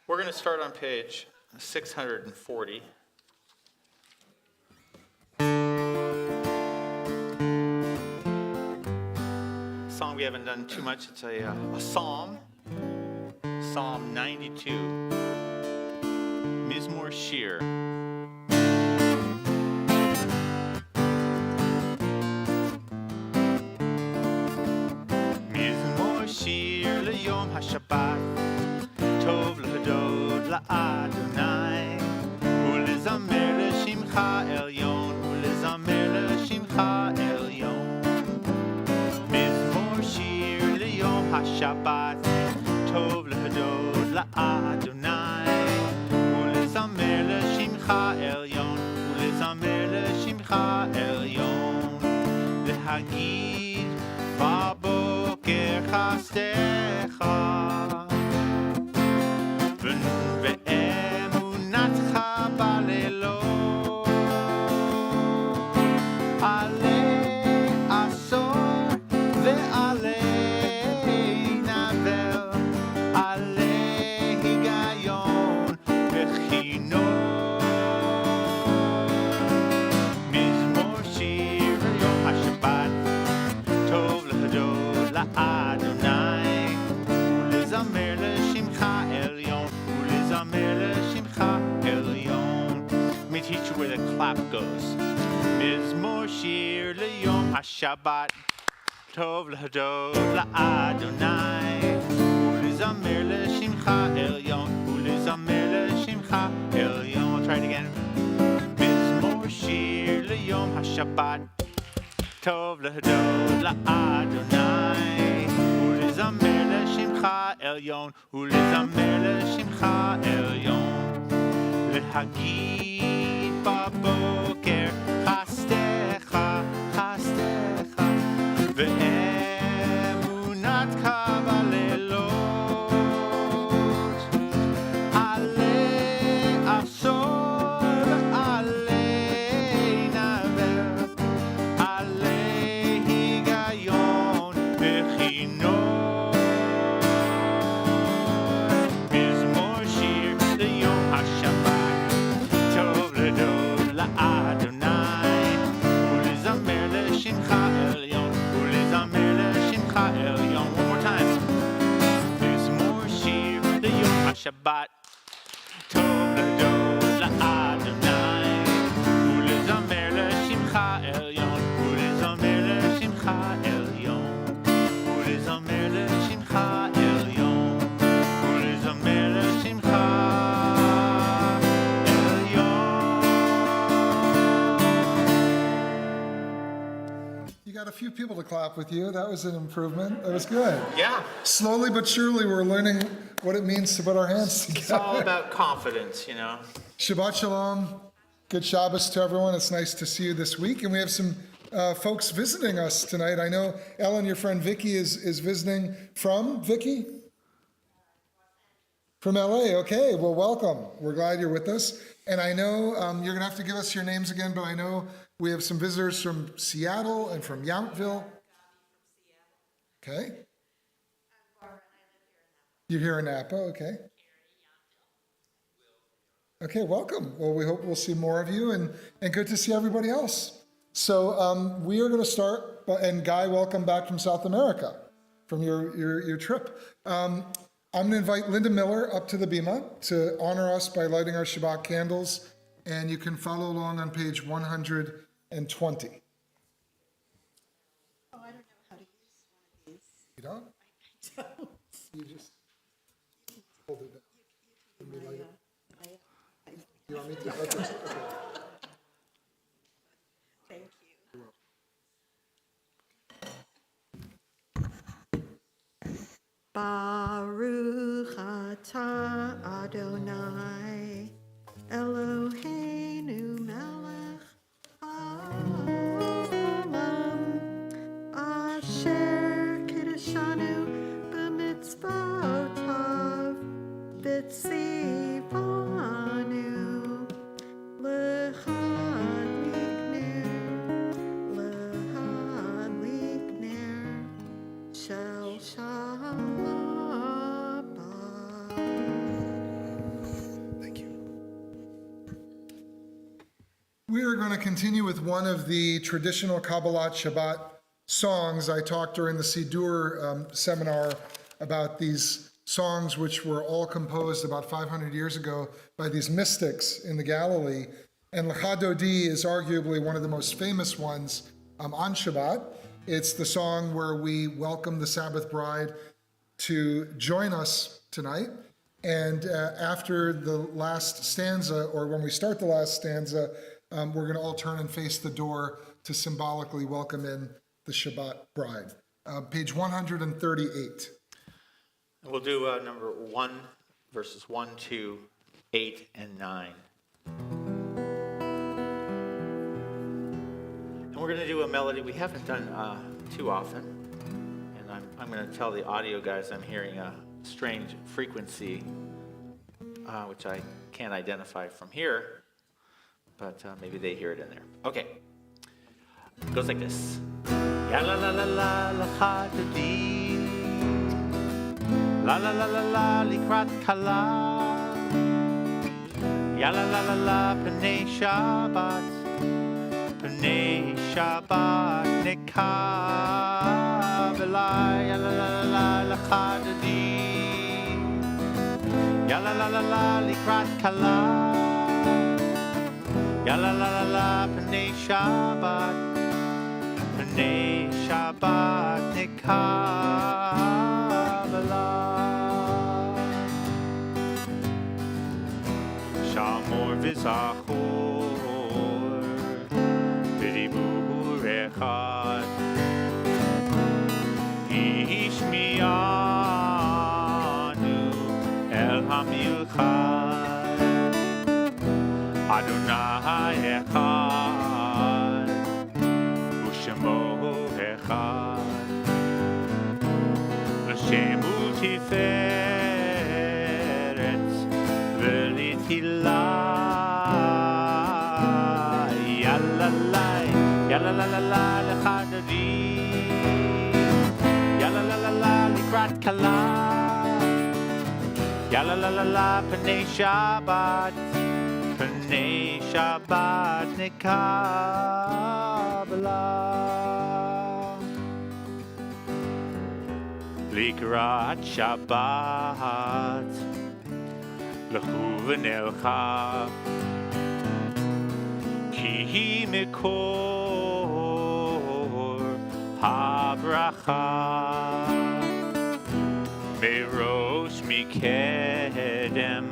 We're going to start on page 640. Song we haven't done too much. It's a psalm, Psalm 92, Mizmor Shir. Mizmor Shir leyom haShabbat, tov l'hadod la'Adonai, u'lezamer l'shimcha elyon, u'lezamer l'shimcha elyon. Shabbat, tov l'hadod la'Adonai, u'lezamer l'shimcha elyon, u'lezamer l'shimcha elyon, להגיד בבוקר חסדך, ואמונתך בלילות, עלי עשור ועלי teach you where the clap goes. Mizmor Shir leyom haShabbat, tov l'hadod la'Adonai, u'lezamer l'shimcha elyon, u'lezamer l'shimcha elyon. We'll try it again. Mizmor Shir leyom haShabbat, tov l'hadod la'Adonai, u'lezamer l'shimcha elyon, u'lezamer l'shimcha elyon. להגיד בבוקר חסדך, חסדך, ואמונתך בלילות, עלי עשור ועלי נבר, עלי היגיון וכינור. מזמור שיר ליום השבת, Adonai, u'lezamer l'shimcha elyon, u'lezamer l'shimcha elyon. One more time. Mizmor Shir leyom haShabbat, tov l'hadod la'Adonai, u'lezamer l'shimcha elyon, u'lezamer l'shimcha elyon, u'lezamer l'shimcha elyon, u'lezamer l'shimcha. Got a few people to clap with you. That was an improvement. That was good. Yeah. Slowly but surely, we're learning what it means to put our hands together. It's all about confidence, you know. Shabbat Shalom. Good Shabbos to everyone. It's nice to see you this week. And we have some folks visiting us tonight. I know Ellen, your friend Vicky, is visiting from, Vicky? From LA. Okay. Well, welcome. We're glad you're with us. And I know you're going to have to give us your names again, but I know we have some visitors from Seattle and from Yountville. Okay. You're here in Napa, okay. Okay, welcome. Well, we hope we'll see more of you, and good to see everybody else. So we are going to start, and Guy, welcome back from South America, from your trip. I'm going to invite Linda Miller up to the bima to honor us by lighting our Shabbat candles, and you can follow along on page 120. Oh, I don't know how to use one of these. You don't? I don't. You just hold it down. Let me light it. You want me to? Okay. Thank you. Baruch atah Adonai Eloheinu melech haolam asher kiddushanu b'mitzvotav b'tzivanu l'chad likner shel Shabbat. We are going to continue with one of the traditional Kabbalat Shabbat songs. I talked during the Siddur seminar about these songs which were all composed about 500 years ago by these mystics in the Galilee. And Lecha Dodi is arguably one of the most famous ones on Shabbat. It's the song where we welcome the Sabbath bride to join us tonight. And after the last stanza, or when we start the last stanza, we're going to all turn and face the door to symbolically welcome in the Shabbat bride. Page 138. We'll do number 1, verses 1, 2, 8, and 9. And we're going to do a melody we haven't done too often. And I'm going to tell the audio guys I'm hearing a strange frequency, which I can't identify from here, but maybe they hear it in there. Okay. It goes like this. Ya la la la la la di. La la la la la likrat kala. Ya la la la la pnei Shabbat. Pnei Shabbat nekavela. Ya la la la la di. Ya la la la la likrat kala. Ya la la la la pnei Shabbat. Pnei Shabbat nekavela. Shamor v'zachor v'dibur echad ishmianu el hamilchad Adonai echad u'shemo echad Hashem u'tiferet v'litilah Yalalala lecha dodi Yalalala likrat kala Yalalala pnei Shabbat Pnei Shabbat nekabela Likrat Shabbat Lechu v'nelcha Ki mikor habracha Merosh mikedem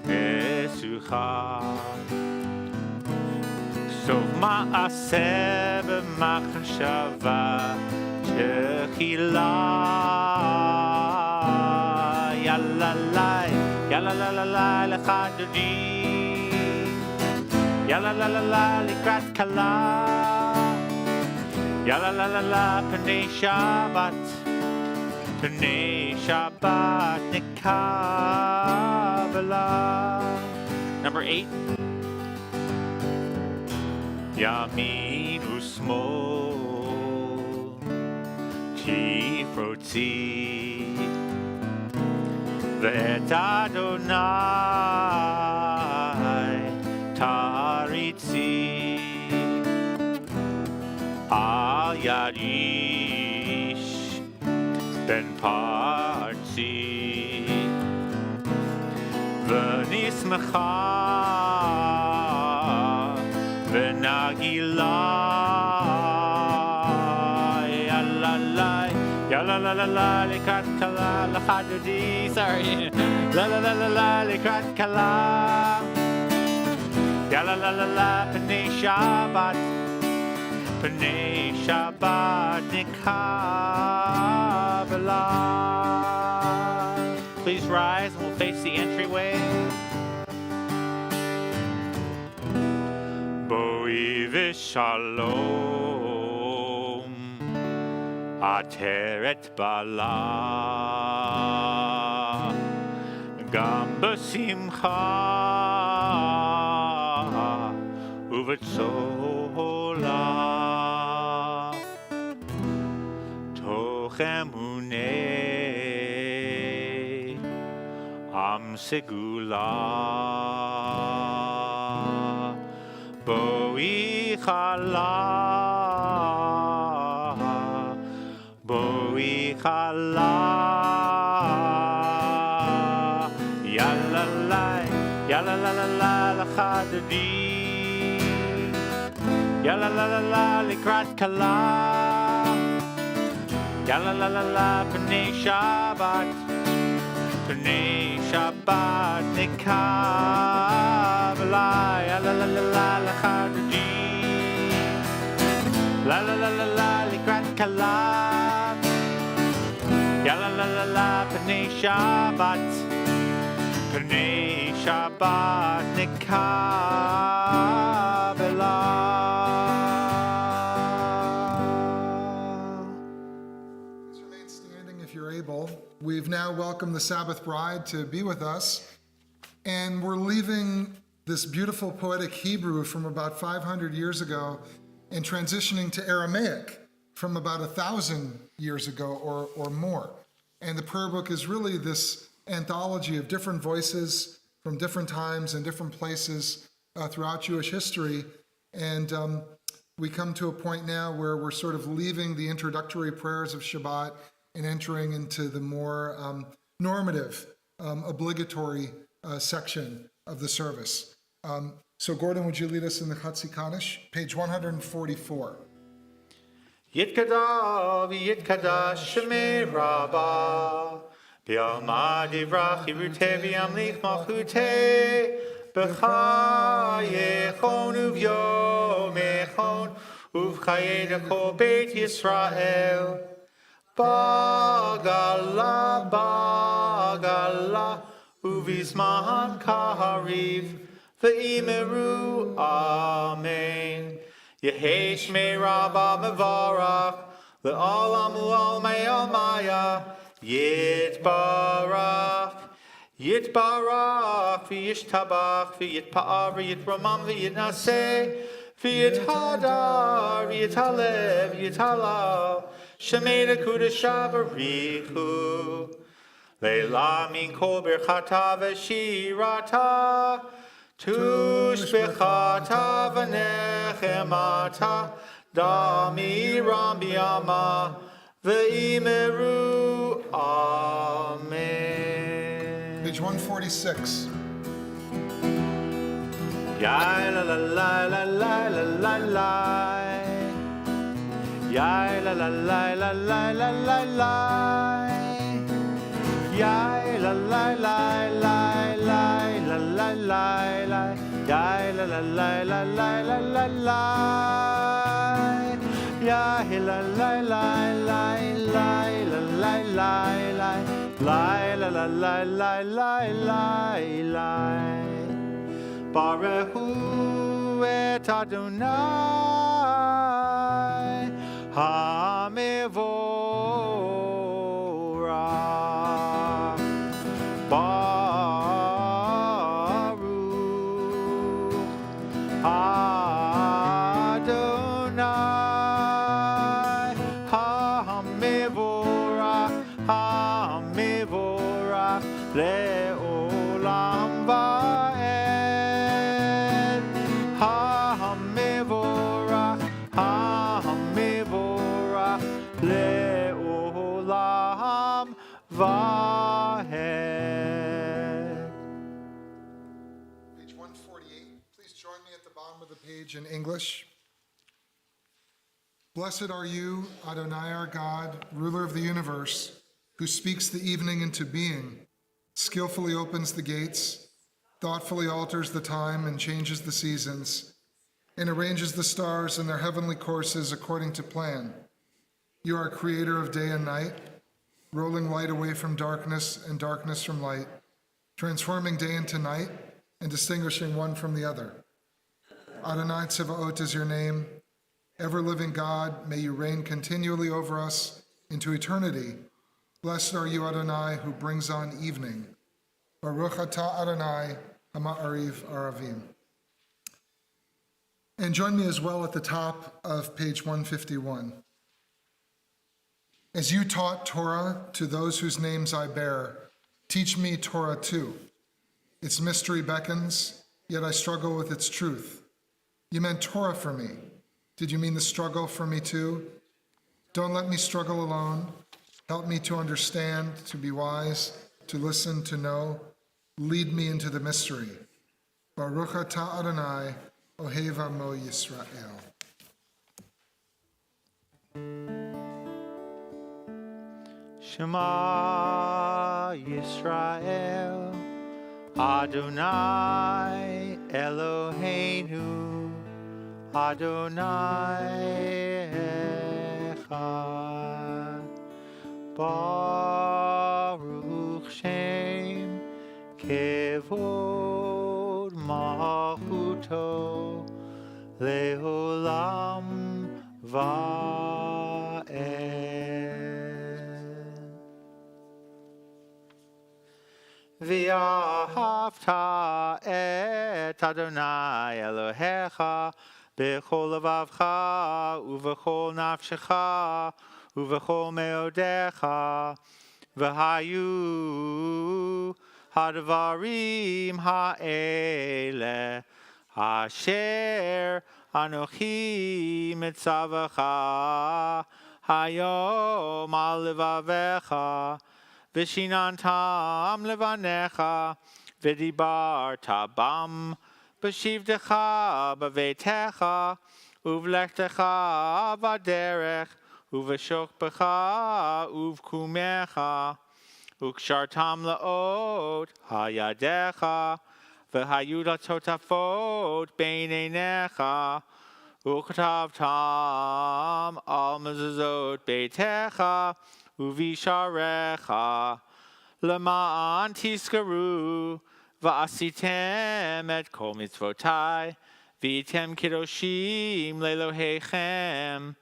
esucha Sov ma'aseh b'machshava techila Yalalai Yalalala lecha dodi Ya la la la la likrat kala Ya la la la la pnei Shabbat Pnei Shabbat nekavela Number 8 Yamin u'smol tifrotzi V'et Adonai Taritzi Al Yarish Ben Parzi V'nismecha V'nagila Yalalala likrat kala Lecha dodi Sorry Lalalala likrat kala Ya la la la la pnei Shabbat Pnei Shabbat nekavela Please rise and we'll face the entryway Boi v'shalom Ateret bala Gam b'simcha Uvetzola Toch emunei Am segula Boi chala, boi chala, yalla la la chadadi, yalla la likrat kala, yalla la b'nei Shabbat, b'nei Shabbat nikabla, yalla la chadadi, la likrat kala, yalla la b'nei Shabbat, b'nei Shabbat nikabla. Please remain standing if you're able. We've now welcomed the Sabbath bride to be with us, and we're leaving this beautiful poetic Hebrew from about 500 years ago and transitioning to Aramaic from about 1,000 years ago or more. And the prayer book is really this anthology of different voices from different times and different places throughout Jewish history. And we come to a point now where we're sort of leaving the introductory prayers of Shabbat and entering into the more normative, obligatory section of the service. So Gordon, would you lead us in the Chatzi Kaddish? Page 144. Yitkada v'yitkada shemei rabba, b'yalma divrach yirute v'yamlich malchute, b'chayechon uv'yomechon, uv'chayeda kol beit Yisrael, bagala, uv'izman kahariv, v'imeru, amen. Yehei Shmei Rabba Mevarach Le'olam U'olmei Almaya Yitbarach V'yishtabach V'yitpa'ar V'yitramam V'yitnaseh V'yithadar V'yithaleh V'yithalal Shemei Lekudesha Barichu Leila Min Kol Birchata V'shirata Tushbechata v'nechemata damiram biyama v'imeru. Amen. Page 146. Yai la la la la la la la la. Yai la la la la la la la la. Yai la la la la la la la la. Yai la la la la la la la la. Yai la la la la la la la la. La la la la la la la. Barehu et Adonai Hamevorach. Baruch Adonai Hamevorach, Hamevorach Le'olam Va'ed. Hamevorach, Hamevorach Le'olam Va'ed. Page 148. Please join me at the bottom of the page in English. Blessed are you, Adonai our God, ruler of the universe, who speaks the evening into being, skillfully opens the gates, thoughtfully alters the time and changes the seasons, and arranges the stars in their heavenly courses according to plan. You are creator of day and night, rolling light away from darkness and darkness from light, transforming day into night and distinguishing one from the other. Adonai Tzevaot is your name. Ever-living God, may you reign continually over us into eternity. Blessed are you, Adonai, who brings on evening. Baruch atah Adonai, Ha'ma'ariv Aravim. And join me as well at the top of page 151. As you taught Torah to those whose names I bear, teach me Torah too. Its mystery beckons, yet I struggle with its truth. You meant Torah for me. Did you mean the struggle for me too? Don't let me struggle alone. Help me to understand, to be wise, to listen, to know. Lead me into the mystery. Baruch atah Adonai, Ohev Amo Yisrael. Shema Yisrael, Adonai Eloheinu, Adonai Echad. Baruch Shem Kevod Malchuto Leolam Va'ed. V'ahavta et Adonai Elohecha b'chol levavcha uv'chol nafshecha uv'chol meodecha v'hayu hadvarim ha'ele asher anochi mitzavacha hayom al levavecha v'shinantam levanecha v'dibarta bam b'shivtecha b'veitecha uv'lechtecha v'derech uv'shokbecha uv'kumecha ukshartam la'ot hayadecha v'hayu latotafot beinenecha uktavtam al mezuzot beitecha uvisharecha lema'an tiskaru va'asitem et kol mitzvotai v'item kidoshim le'elohechem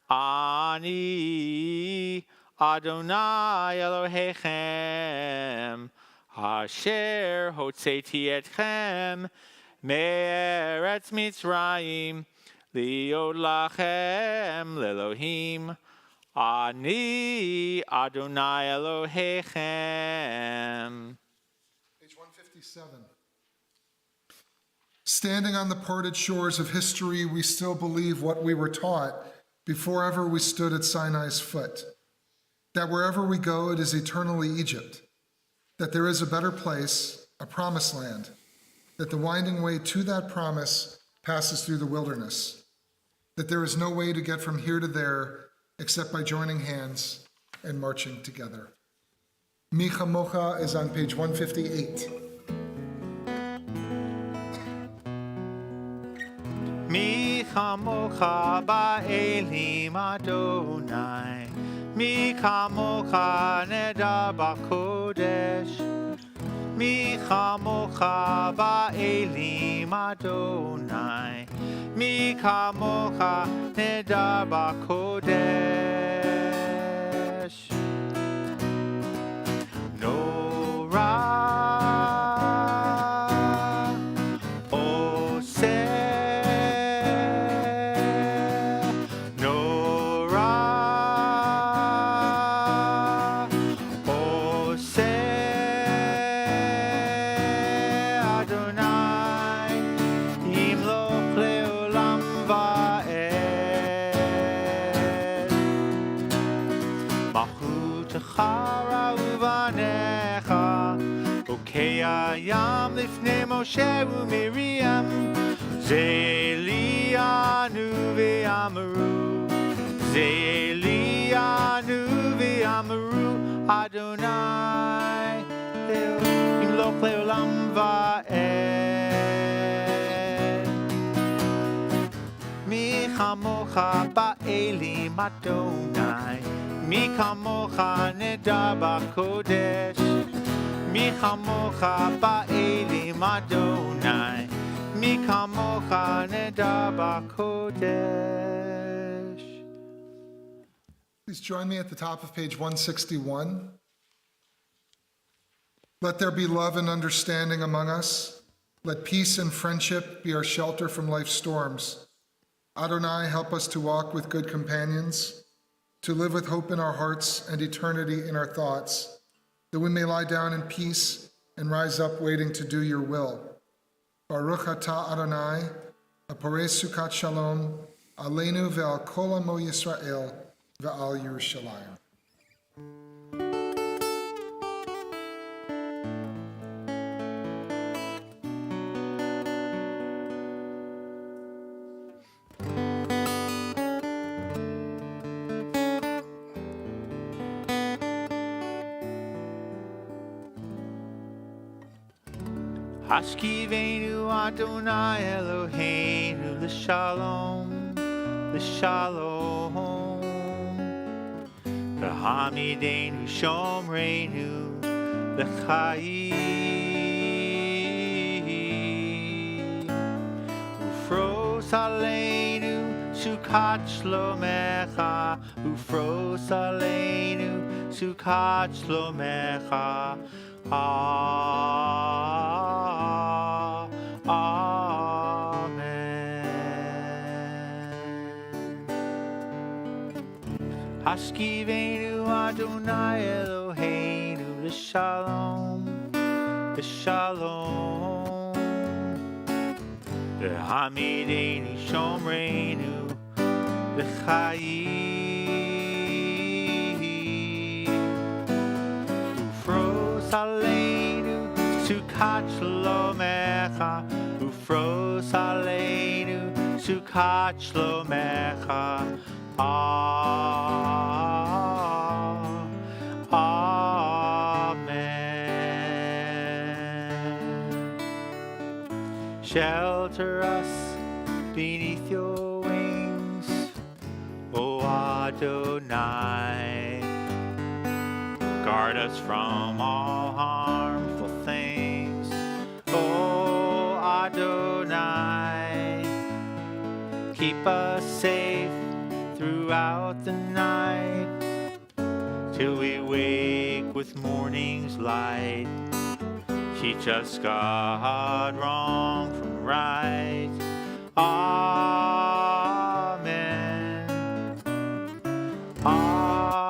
ani Adonai Elohechem asher hotzeiti etchem me'eretz Mitzrayim liot lachem le'elohim ani Adonai Elohechem. Page 157. Standing on the parted shores of history, we still believe what we were taught before ever we stood at Sinai's foot, that wherever we go, it is eternally Egypt, that there is a better place, a promised land, that the winding way to that promise passes through the wilderness, that there is no way to get from here to there except by joining hands and marching together. Mi Chamocha is on page 158. Mi chamocha ba'elim Adonai, mi chamocha nedar b'kodesh, mi chamocha ba'elim Adonai, mi chamocha nedar b'kodesh. Yam lifnei Moshe u'Miriam Ze'elianu v'Amaru Adonai Imloch le'olam va'ed. Mi chamocha ba'elim Adonai, mi chamocha nedar b'kodesh, mi chamocha ba'elim Adonai, mi chamocha nedar b'kodesh. Please join me at the top of page 161. Let there be love and understanding among us. Let peace and friendship be our shelter from life's storms. Adonai, help us to walk with good companions, to live with hope in our hearts and eternity in our thoughts, that we may lie down in peace and rise up waiting to do your will. Baruch atah Adonai, הפורש סוכת שלום, עלינו ועל כל עמו ישראל ועל ירושלים. Hashkivenu Adonai Eloheinu l'shalom, l'shalom. V'hamidenu shomreinu l'chaim. Ufros aleinu sukat shlomecha, ufros aleinu sukat shlomecha. Hashkivenu Adonai Eloheinu l'shalom, l'shalom. V'hamidenu shomreinu l'chaim. Ufros aleinu sukat shlomecha, ufros aleinu sukat shlomecha. Amen. Shelter us beneath your wings, O Adonai. Guard us from all harmful things, O Adonai. Keep us safe throughout the night, till we wake with morning's light. Teach us, God, wrong from right. Amen. Amen.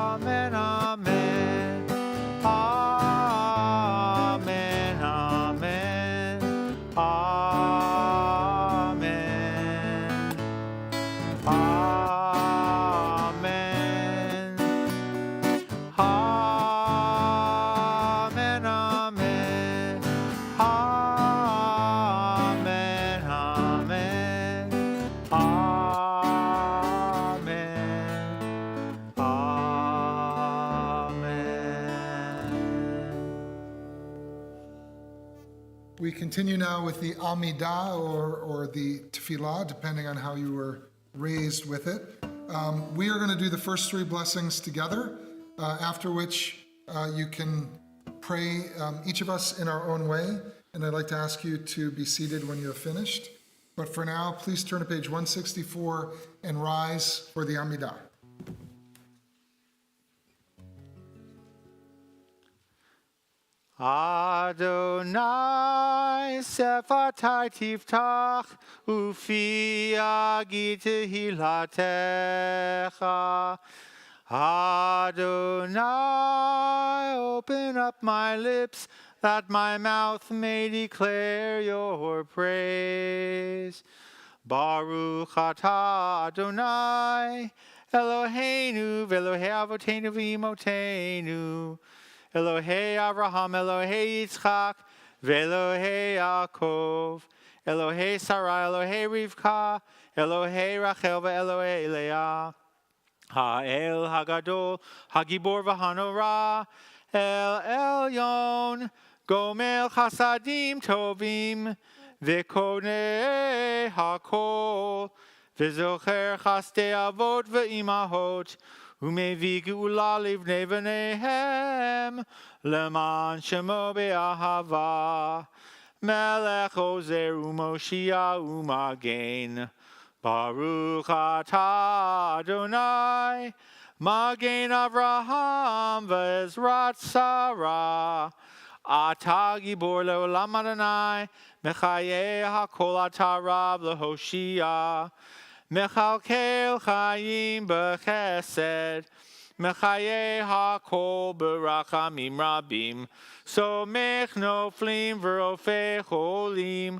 Amen. Amen. Amen. Amen. Amen. Amen. Amen. Amen. Amen. Amen. Amen. Amen. We continue now with the Amidah or the Tefillah, depending on how you were raised with it. We are going to do the first three blessings together, after which you can pray, each of us in our own way. And I'd like to ask you to be seated when you have finished. But for now, please turn to page 164 and rise for the Amidah. Adonai sefatai tiftach ufi agi tehilatecha. Adonai, open up my lips that my mouth may declare your praise. Baruch atah Adonai Eloheinu v'Elohei Avotenu v'Imotenu. Elohei Avraham, Elohei Yitzchak, Ve'Elohei Yaakov, Elohei Sarah, Elohei Rivka, Elohei Rachel, Ve'Elohei Leah. Ha'el Hagadol, Hagibor v'Hanora, El Elyon, Gomel Chasadim Tovim, Ve'Konei Hakol, Ve'Zocher Chastei Avot ve'Imahot, Umevi geula livnei v'neihem, leman shemo be'ahava, melech ozer u'moshia u'magen. Baruch atah Adonai, magen Avraham ve'ezrat Sarah. Atah gibor le'olam Adonai, mechayeh hakol atah Rav le'hoshia. Mechalkel chayim b'chesed, Mechaye hakol berachamim rabim. Somech noflim v'rofei cholim.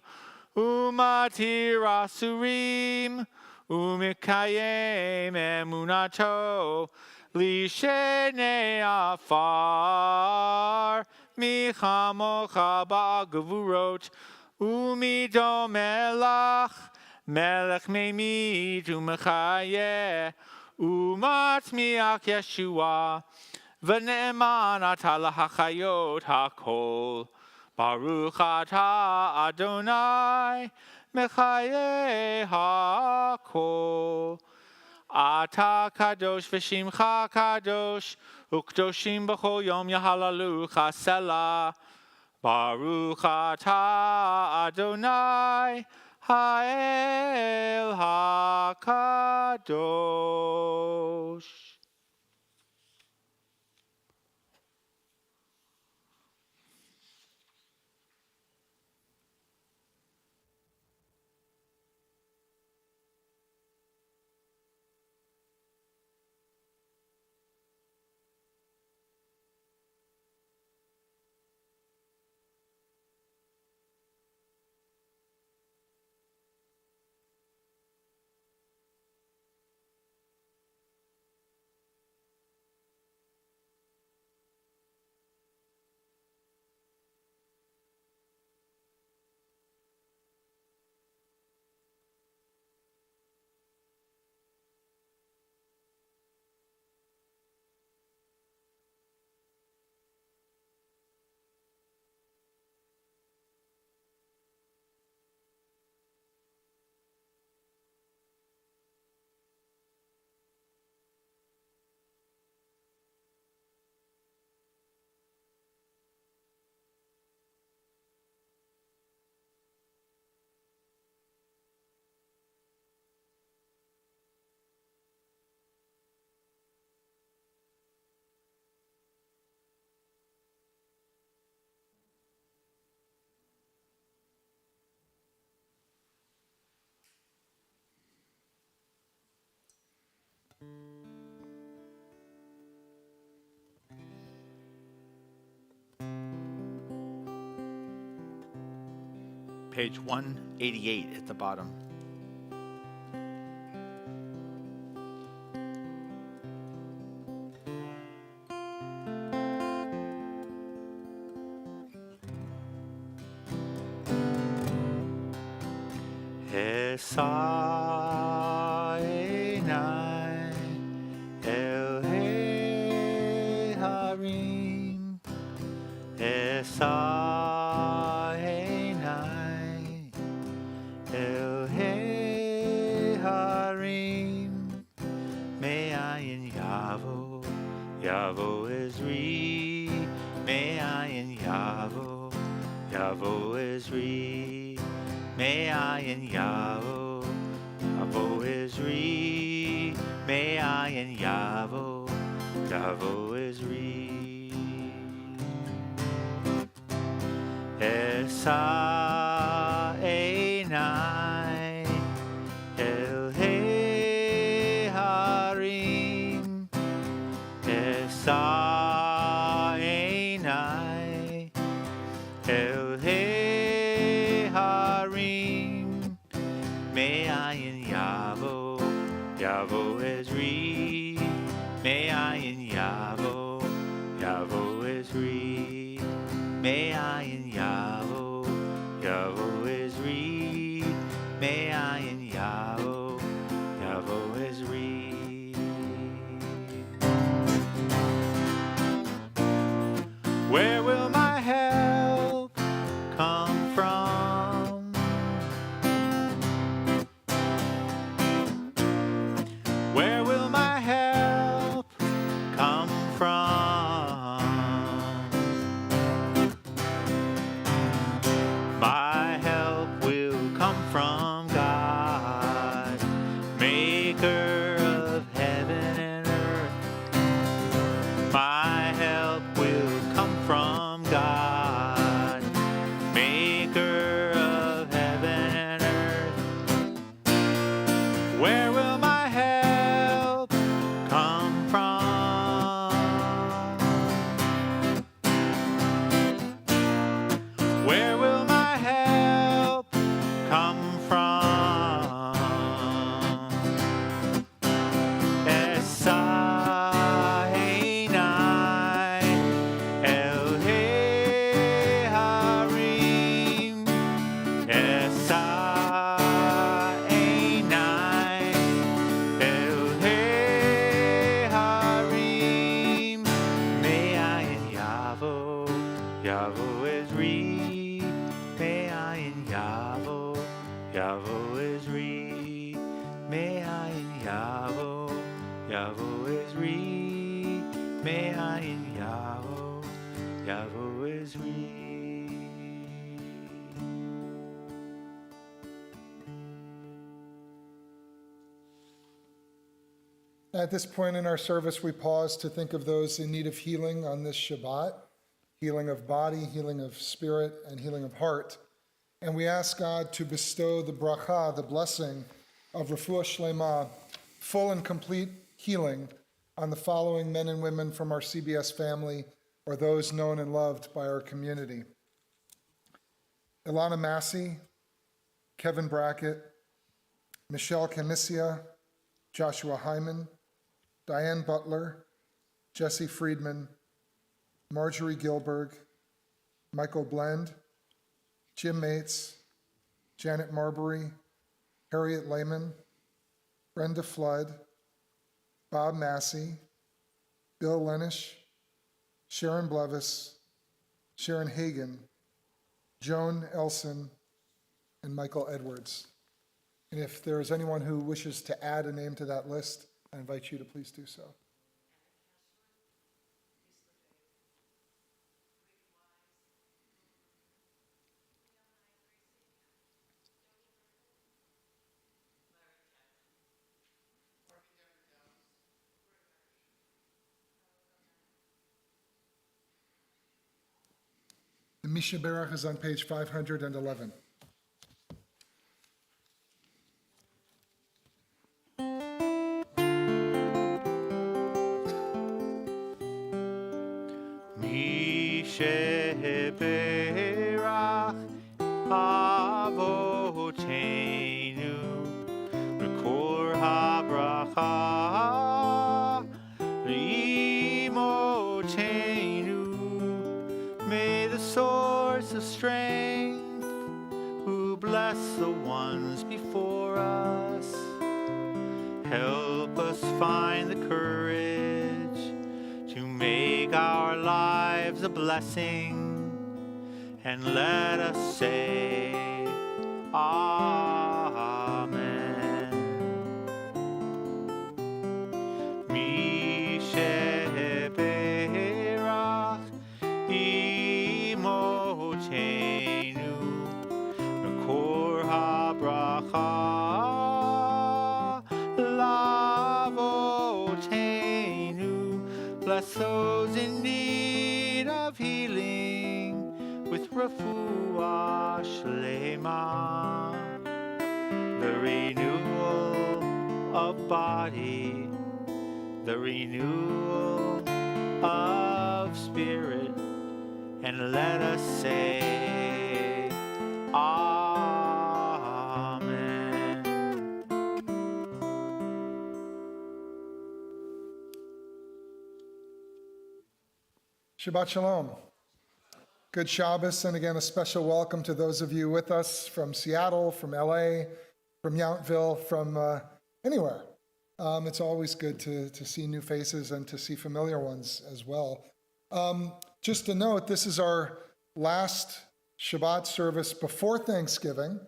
Umatir asurim. Umekayem emunato. Lishenei afar. Michamocha ba'gavurot. Umidom melach. Melech memit umechayeh. Umatmiach Yeshua, v'ne'eman ata lahachayot hakol. Baruch ata Adonai, mechaye hakol. Ata kadosh v'shimcha kadosh, ukdoshim b'chol yom yahalalucha selah. Baruch ata Adonai, Ha'el HaKadosh. Page 188 at the bottom. Esainai el harim Esainai el harim Me'ayin Yavo Yavo Ezri Me'ayin Yavo Yavo Ezri Me'ayin Yavo, Yavo Ezri. Me'ayin Yavo, Yavo Ezri. Esa Einai El Harim. Esa Einai El Harim. Me'ayin Yavo, Yavo Ezri. Me'ayin Yavo, Yavo Ezri. Me'ayin Yavo, Yavo Ezri. Me'ayin Yavo, Yavo Ezri. Where will my help come from? Where will my help come from? My help will come from God, maker of heaven and earth. My help will come from God, maker of heaven and earth. Where will my help Yavo Ezri, Me'ayin Yavo, Yavo Ezri. At this point in our service, we pause to think of those in need of healing on this Shabbat, healing of body, healing of spirit, and healing of heart. And we ask God to bestow the bracha, the blessing of refuah shlema, full and complete healing on the following men and women from our CBS family or those known and loved by our community. Ilana Massey, Kevin Brackett, Michelle Canisia, Joshua Hyman, Diane Butler, Jesse Friedman, Marjorie Gilberg, Michael Blend, Jim Mates, Janet Marbury, Harriet Lehman, Brenda Flood, Bob Massey, Bill Lenish, Sharon Blevis, Sharon Hagan, Joan Elson, and Michael Edwards. And if there is anyone who wishes to add a name to that list, I invite you to please do so. The Misha Berach is on page 511. Sheberach Avotenu Rekor HaBracha Imotenu. May the source of strength, who bless the ones before us, help us find the courage to make our lives a blessing, and let us say Amen. Mi sheberach imotenu Rekor HaBracha Lavotenu. Bless those in need of healing with refuah shlema, the renewal of body, the renewal of spirit, and let us say Amen. Shabbat Shalom. Good Shabbos, and again, a special welcome to those of you with us from Seattle, from LA, from Yountville, from anywhere. It's always good to see new faces and to see familiar ones as well. Just to note, this is our last Shabbat service before Thanksgiving,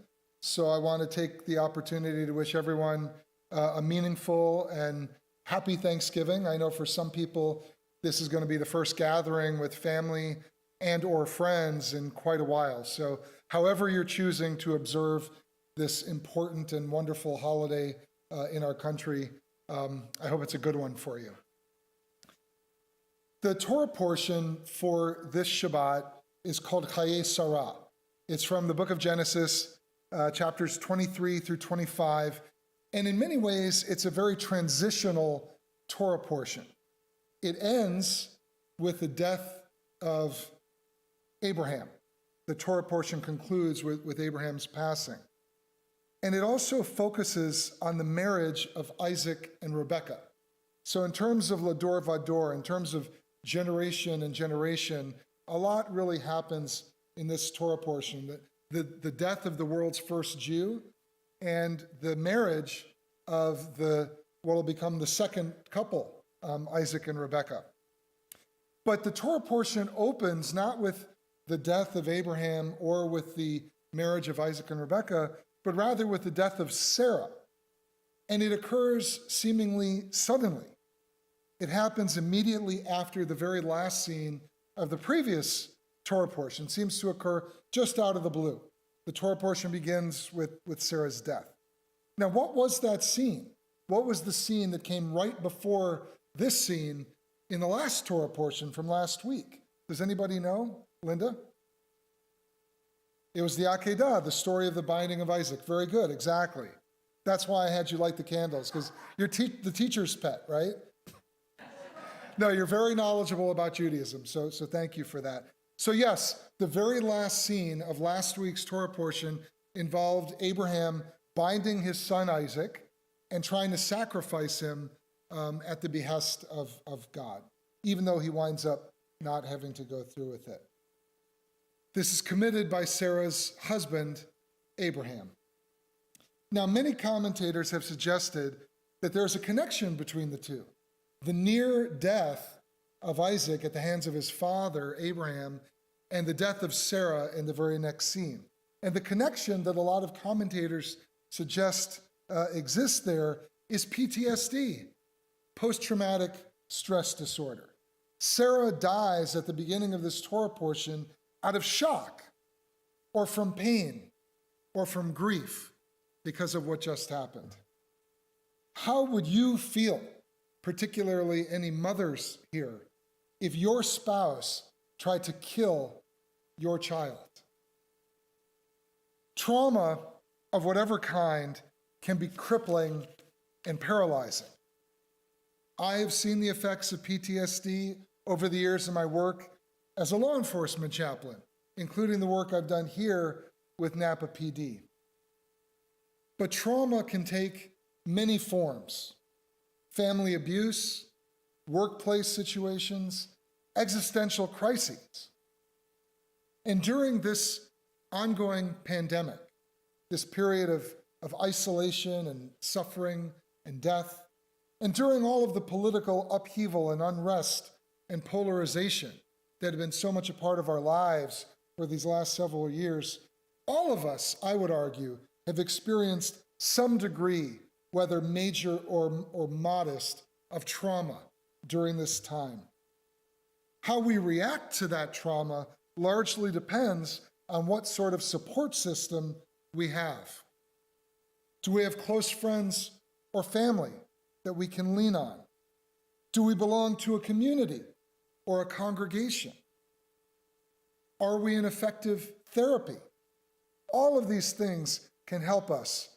so I want to take the opportunity to wish everyone a meaningful and happy Thanksgiving. I know for some people, this is going to be the first gathering with family and or friends in quite a while. So however you're choosing to observe this important and wonderful holiday in our country, I hope it's a good one for you. The Torah portion for this Shabbat is called Chaye Sarah. It's from the book of Genesis, chapters 23 through 25. And in many ways, it's a very transitional Torah portion. It ends with the death of Abraham. The Torah portion concludes with Abraham's passing. And it also focuses on the marriage of Isaac and Rebekah. So in terms of Lador Vador, in terms of generation and generation, a lot really happens in this Torah portion. The death of the world's first Jew and the marriage of what will become the second couple, Isaac and Rebekah. But the Torah portion opens not with the death of Abraham or with the marriage of Isaac and Rebekah, but rather with the death of Sarah. And it occurs seemingly suddenly. It happens immediately after the very last scene of the previous Torah portion. It seems to occur just out of the blue. The Torah portion begins with Sarah's death. Now, what was that scene? What was the scene that came right before this scene in the last Torah portion from last week? Does anybody know? Linda? It was the Akedah, the story of the binding of Isaac. Very good, exactly. That's why I had you light the candles, because you're the teacher's pet, right? No, you're very knowledgeable about Judaism, so thank you for that. So yes, the very last scene of last week's Torah portion involved Abraham binding his son Isaac and trying to sacrifice him at the behest of God, even though he winds up not having to go through with it. This is committed by Sarah's husband, Abraham. Now, many commentators have suggested that there's a connection between the two. The near death of Isaac at the hands of his father, Abraham, and the death of Sarah in the very next scene. And the connection that a lot of commentators suggest exists there is PTSD, post-traumatic stress disorder. Sarah dies at the beginning of this Torah portion out of shock, or from pain, or from grief because of what just happened. How would you feel, particularly any mothers here, if your spouse tried to kill your child? Trauma of whatever kind can be crippling and paralyzing. I have seen the effects of PTSD over the years of my work as a law enforcement chaplain, including the work I've done here with Napa PD. But trauma can take many forms: family abuse, workplace situations, existential crises. And during this ongoing pandemic, this period of isolation and suffering and death, and during all of the political upheaval and unrest and polarization that have been so much a part of our lives for these last several years, all of us, I would argue, have experienced some degree, whether major or modest, of trauma during this time. How we react to that trauma largely depends on what sort of support system we have. Do we have close friends or family that we can lean on? Do we belong to a community or a congregation? Are we in effective therapy? All of these things can help us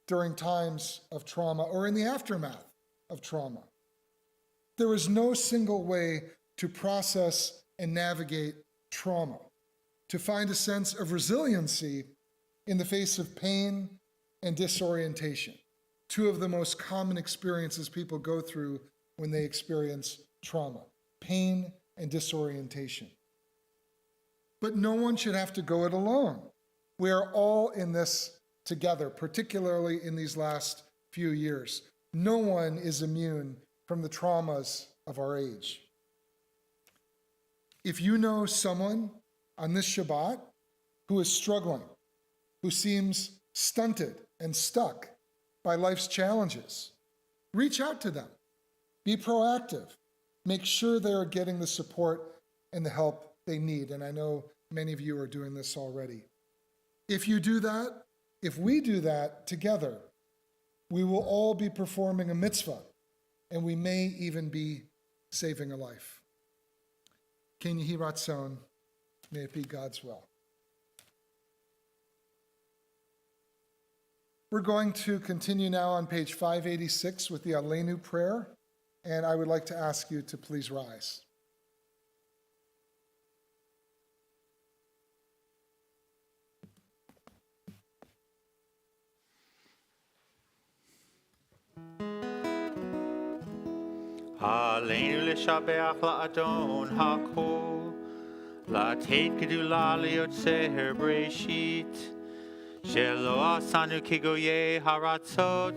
during times of trauma or in the aftermath of trauma. There is no single way to process and navigate trauma, to find a sense of resiliency in the face of pain and disorientation, two of the most common experiences people go through when they experience trauma: pain and disorientation. But no one should have to go it alone. We are all in this together, particularly in these last few years. No one is immune from the traumas of our age. If you know someone on this Shabbat who is struggling, who seems stunted and stuck by life's challenges, reach out to them. Be proactive. Make sure they are getting the support and the help they need. And I know many of you are doing this already. If you do that, if we do that together, we will all be performing a mitzvah, and we may even be saving a life. Ken Yehi Ratzon, may it be God's will. We're going to continue now on page 586 with the Aleinu prayer, and I would like to ask you to please rise. עלינו לשבח לאדון הכל, לתת גדולה ליוצר בראשית, שלא עשנו כגויי הארצות,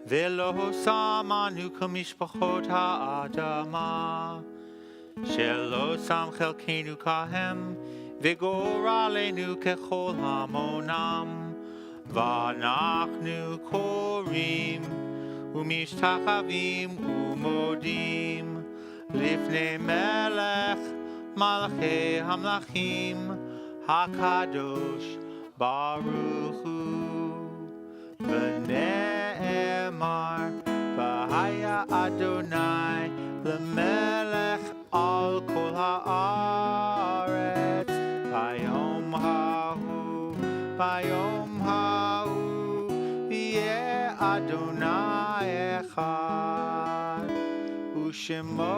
ולא שמנו כמשפחות האדמה, שלא שם חלקנו כהם, וגורלנו ככל המונם, ואנחנו קוראים ומשתחווים ומודים לפני מלך מלכי המלכים הקדוש ברוך הוא. ונאמר והיה אדוני למלך על כל הארץ ביום ההוא יהיה אדוני אחד ושמו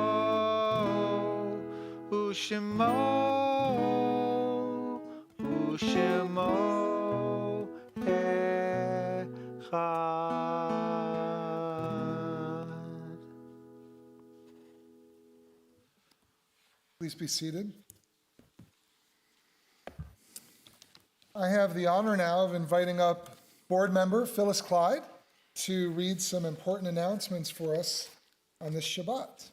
אחד. Please be seated. I have the honor now of inviting up board member Phyllis Clyde to read some important announcements for us on this Shabbat.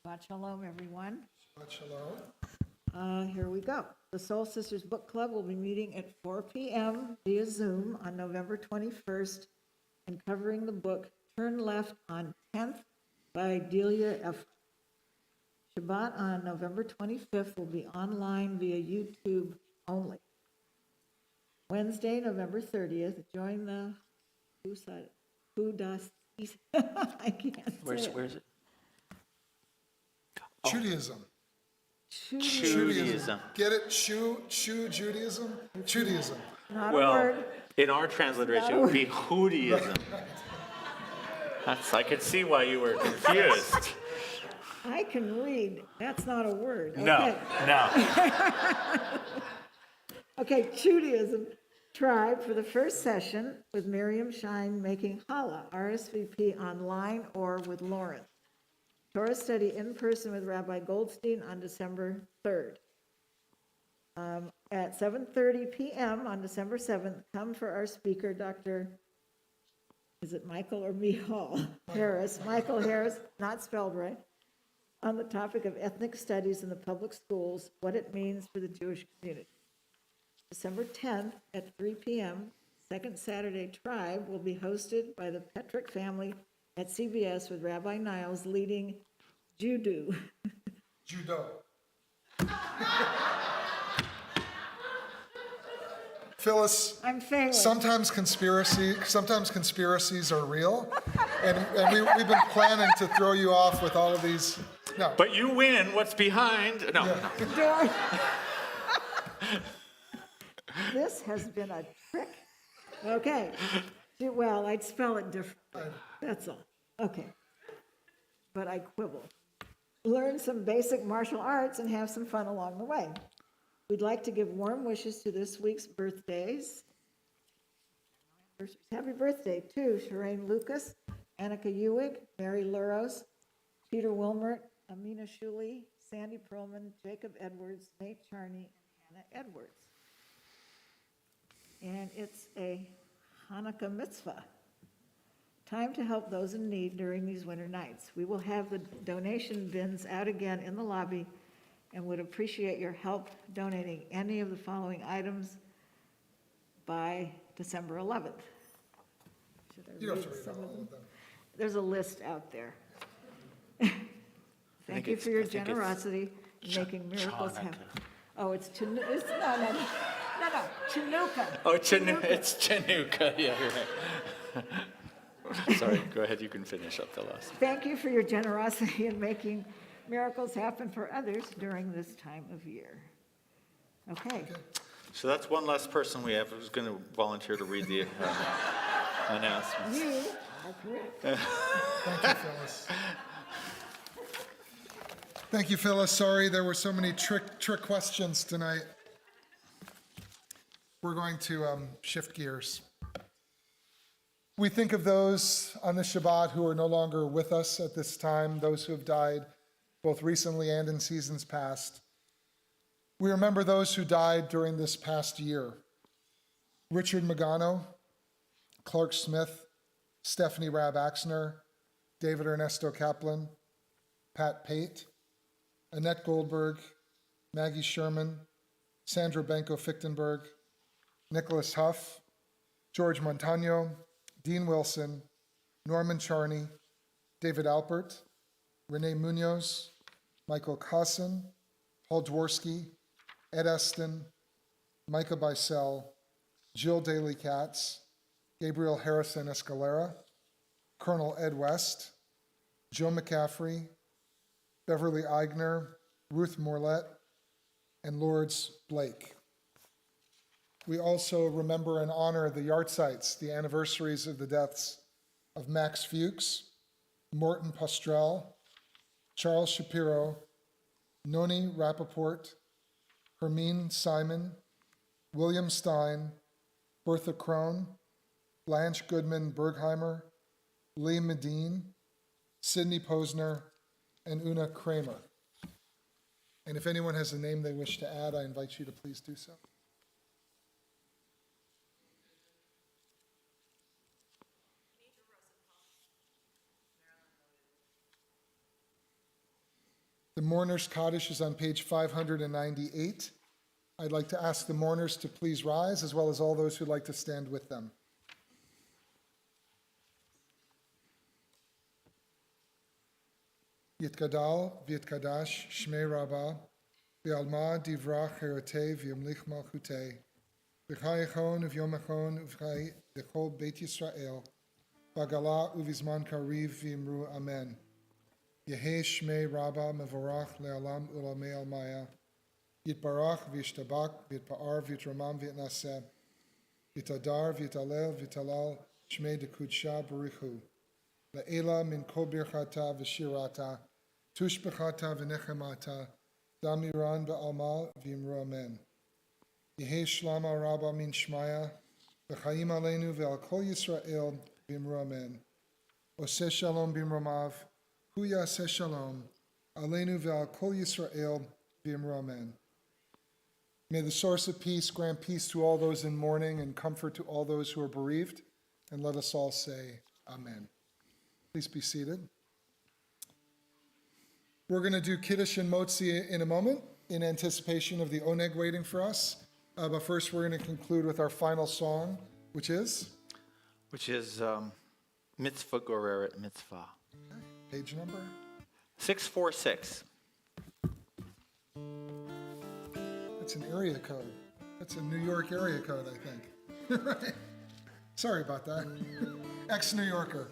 Shabbat Shalom, everyone. Shabbat Shalom. Here we go. The Soul Sisters Book Club will be meeting at 4 p.m. via Zoom on November 21st and covering the book Turn Left on 10th by Delia F. Shabbat on November 25th will be online via YouTube only. Wednesday, November 30th, join the I can't say it. Where's it? Judaism. Judaism. Get it? Judaism? Judaism. Not a Well, word. in our transliteration, it would be Judaism. I could see why you were confused. I can read. That's not a word. No. Okay, Judaism tribe for the first session with Miriam Shine making challah, RSVP online or with Lauren. Torah study in person with Rabbi Goldstein on December 3rd. At 7:30 p.m. on December 7th, come for our speaker, Dr. Is it Michael or Michal Harris? Michael Harris, not spelled right, on the topic of ethnic studies in the public schools, what it means for the Jewish community. December 10th at 3 p.m., Second Saturday Tribe will be hosted by the Petrick family at CBS with Rabbi Niles leading Judo. Phyllis, I'm failing. sometimes conspiracies are real, and we've been planning to throw you off with all of these. No. But you win. What's behind? No. This has been a trick. Okay. Well, I'd spell it differently. That's all. Okay. But I quibble. Learn some basic martial arts and have some fun along the way. We'd like to give warm wishes to this week's birthdays. Happy birthday to Shireen Lucas, Annika Ewig, Mary Luros, Peter Wilmert, Amina Shuley, Sandy Perlman, Jacob Edwards, Nate Charney, and Hannah Edwards. And it's a Hanukkah mitzvah. Time to help those in need during these winter nights. We will have the donation bins out again in the lobby and would appreciate your help donating any of the following items by December 11th. Should I You don't have to read read some all of them? of them. There's a list out there. think Thank you it's- for your I think it's generosity in making miracles happen. Oh, it's no, Chinooka. Oh, it's Chinooka. Yeah, you're right. Sorry, go ahead. You can finish up the last. Thank you for your generosity in making miracles happen for others during this time of year. Okay. So that's one less person we have who's going to volunteer to read the announcements. You are correct. Thank you, Phyllis. Thank you, Phyllis. Sorry there were so many trick questions tonight. We're going to shift gears. We think of those on the Shabbat who are no longer with us at this time, those who have died both recently and in seasons past. We remember those who died during this past year. Richard Magano, Clark Smith, Stephanie Rabb-Axner, David Ernesto Kaplan, Pat Pate, Annette Goldberg, Maggie Sherman, Sandra Banco-Fichtenberg, Nicholas Huff, George Montano, Dean Wilson, Norman Charney, David Alpert, Renee Munoz, Michael Kasson, Paul Dworsky, Ed Eston, Micah Bicel, Jill Daly-Katz, Gabriel Harrison Escalera, Colonel Ed West, Joe McCaffrey, Beverly Eigner, Ruth Morlett, and Lourdes Blake. We also remember and honor the yahrzeits, the anniversaries of the deaths of Max Fuchs, Morton Postrel, Charles Shapiro, Noni Rappaport, Hermine Simon, William Stein, Bertha Crone, Blanche Goodman Bergheimer, Lee Medine, Sidney Posner, and Una Kramer. And if anyone has a name they wish to add, I invite you to please do so. The mourner's Kaddish is on page 598. I'd like to ask the mourners to please rise, as well as all those who'd like to stand with them. Yitgadal v'yitkadash shmei Rabbah v'alma divrach herotei v'yamlich malchutei v'chayechon v'yomachon v'chay v'chol Beit Yisrael v'agala uvizman kariv v'yimru amen. Yehei shmei Rabbah mevorach le'alam ulamei almaya yitbarach v'yishtabak v'yitpa'ar v'yitramam v'yitnaseh v'yitadar v'yitalel v'yitalal shmei dekudsha barichu La'ela min kol birchata v'shirata, tushbechata v'nechemata, damiran v'alma v'imru amen. Yehei shlama rabba min shmaya, v'chaim aleinu v'al kol Yisrael v'imru amen. Oseh shalom b'imromav, hu yaseh shalom, aleinu v'al kol Yisrael v'imru amen. May the source of peace grant peace to all those in mourning and comfort to all those who are bereaved, and let us all say amen. Please be seated. We're going to do Kiddush and Motzi in a moment in anticipation of the Oneg waiting for us. But first, we're going to conclude with our final song, which is? Mitzvah Goreret Mitzvah. Okay. Page number? 646. That's an area code. That's a New York area code, I think. Right. Sorry about that. Ex-New Yorker.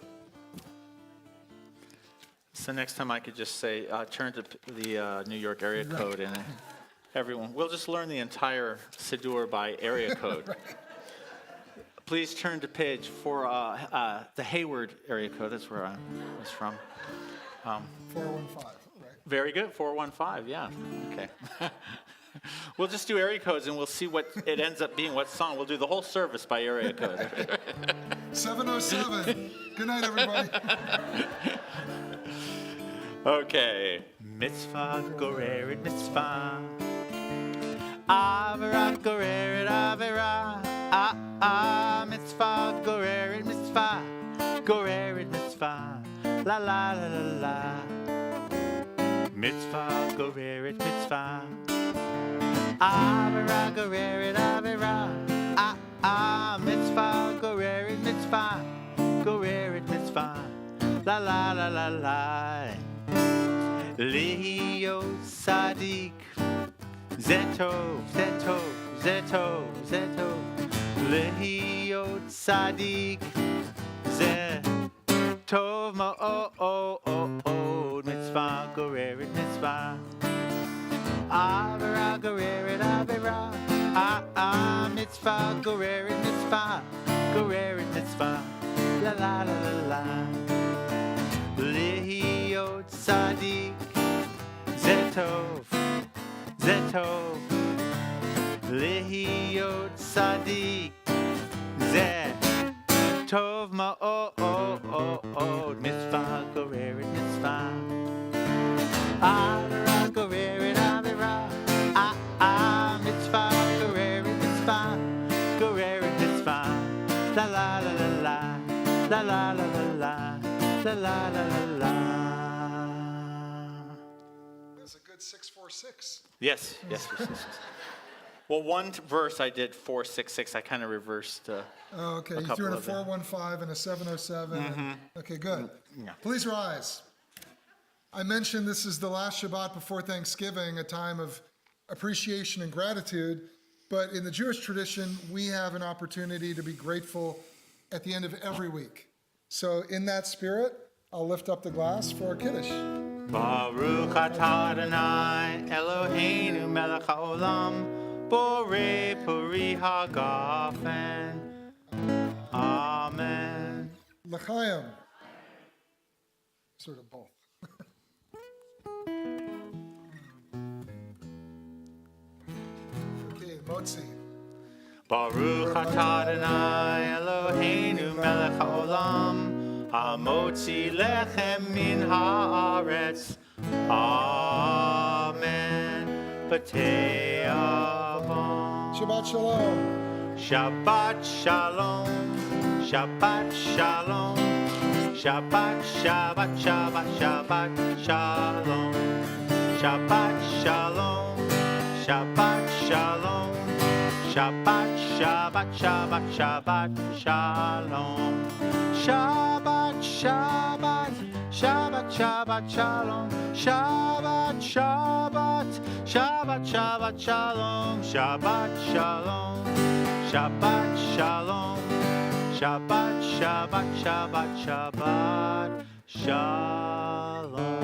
So next time I could just say, turn to the New York area code, and everyone, we'll just learn the entire Siddur by area code. Right. Please turn to page for the Hayward area code. That's where I was from. 415, right? Very good, 415, yeah. Okay. We'll just do area codes, and we'll see what it ends up being, what song. We'll do the whole service by area code. 707. Good night, everybody. Okay. Mitzvah Goreret Mitzvah. Avera Goreret Avera. Mitzvah Goreret Mitzvah. Goreret Mitzvah. La la la la la. Mitzvah Goreret Mitzvah. Avera Goreret Avera. Mitzvah Goreret Mitzvah. Goreret Mitzvah. La la la la la. Lehio Sadik Zetov, Zetov, Zetov, Zetov. Lehio Sadik Zetov Ma'od Mitzvah Goreret Mitzvah. Avera Goreret Avera. Mitzvah Goreret Mitzvah. Goreret Mitzvah. La la la la la. Lehio Sadik Zetov, Zetov, Lehio Sadik Zetov Ma'od Mitzvah Goreret Mitzvah. Avera Goreret Avera. Mitzvah Goreret Mitzvah. Goreret Mitzvah. La la la la la. La la la la la. La la la la la. That's a good 646. Yes. Well, one verse I did 466. I kind of reversed. Oh, okay, you couple threw in a of them. 415 and a 707. Okay, good. Yeah. Please rise. I mentioned this is the last Shabbat before Thanksgiving, a time of appreciation and gratitude. But in the Jewish tradition, we have an opportunity to be grateful at the end of every week. So in that spirit, I'll lift up the glass for our Kiddush. Baruch atah Adonai Eloheinu melech haolam borei puri hagafen. Amen. L'chaim. Sort of both. Okay, Motzi. Baruch atah Adonai Eloheinu melech haolam hamotzi lechem min haaretz. Amen. B'tei avon. Shabbat Shalom. Shabbat Shalom. Shabbat Shalom. Shabbat Shabbat Shabbat Shabbat Shalom. Shabbat Shalom. Shabbat Shalom. Shabbat Shabbat Shabbat Shabbat Shalom. Shabbat Shabbat Shabbat Shabbat Shalom. Shabbat Shabbat Shabbat Shabbat Shalom. Shabbat Shalom. Shabbat Shalom. Shabbat Shabbat Shabbat Shabbat Shalom.